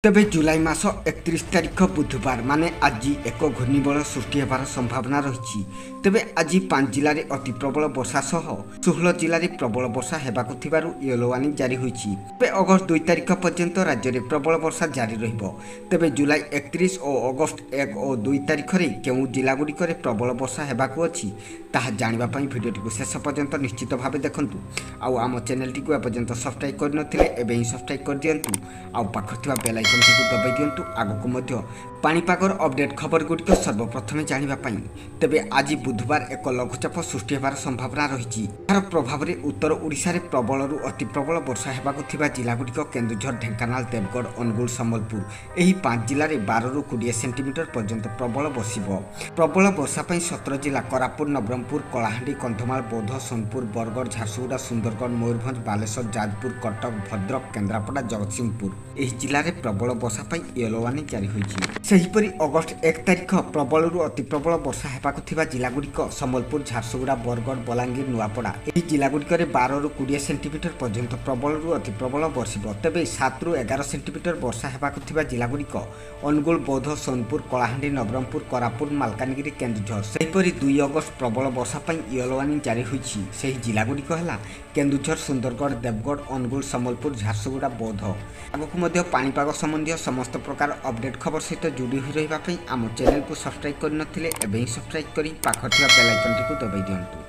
तेबे जुलाई मास 31 तारिख बुधवार माने आज एक घूर्णिबल सृष्टि होबार संभावना रही। तेबे आज 5 जिले में अति प्रबल वर्षा सह 16 जिले में प्रबल वर्षा हेबाकु थिबारु येलो वार्निंग जारी होईछि। तेबे अगस्त 2 तारिख पर्यंत राज्य में प्रबल वर्षा जारी रहिबो। तेबे जुलाई 31 और अगस्त 1 और 2 तारिख में केउ जिलागुड़िक प्रबल वर्षा हेबाकु अछि ताहा जानिबा पई भिडियोटी को शेष पर्यंत निश्चित भावे देखंतु। आउ आम चैनल टी को एपर्यंत सब्सक्राइब करनथिले एबे ही सब्सक्राइब कर दियंतु। आउ पाखर थिबा बेल आइकन टी को दबाई दियंतु आगको मध्य पाणीपागर अपडेट खबर गुड़िक सर्वप्रथमे जानापी। तेबे आज बुधवार एक लघुचाप सृष्टि होबार संभावना रही। यार प्रभाव में उत्तर ओडिशा रे प्रबल अति प्रबल वर्षा हेबाकु थिबा जिलागुड़िक केन्दुझर, ढेंकानाल, देवगढ़, अनुगुल, सम्बलपुर एही 5 जिले में 12 ରୁ 20 सेंटीमीटर पर्यंत प्रबल बसिबो। प्रबल वर्षा पई 17 जिला कोरापुट, नवरंगपुर, कलाहांडी, कंधमाल, बौद्ध, सोनपुर, बरगढ़, झारसुगुड़ा, सुंदरगढ़, मयूरभंज, बालेश्वर, जाजपुर, कटक, भद्रक, केन्द्रापड़ा, जगतसिंहपुर एही जिले में प्रबल वर्षा पई येलो वार्निंग जारी होईछि। सेहीपरि अगस्त 1 तारिख प्रबल अति प्रबल वर्षा हेबाकु थिबा जिलागुड़िक सम्बलपुर, झारसुगुड़ा, बरगढ़, बलांगीर, नुआपड़ा एही जिलागुड़िक 12 ରୁ 20 सेंटीमीटर पर्यंत प्रबल अति प्रबल बर्षिब। तेबे 7 ରୁ 11 सेंटीमीटर वर्षा हेबाकु थिबा जिलागुड़िक अनुगुल, बौद्ध, सोनपुर, कलाहांडी, नवरंगपुर, कोरापुट, मालकानगिरी, केन्दुझर। सेहीपरि 2 अगस्त प्रबल वर्षा पई येलो वार्निंग जारी होईछि। सेही जिलागुड़िक हला केन्दुझर, सुंदरगढ़, देवगढ़, अनुगुल, सम्बलपुर, झारसुगुड़ा, बौद्ध। आगकु मध्य पाणीपाग संबंधी समस्त प्रकार अपडेट खबर सहित जोड़ी हुई रहिबा पई आम चैनल को सब्सक्राइब करनथिले एबे ही सब्सक्राइब करी पाखर थिबा बेल आइकन टी को दबाई दियंतु।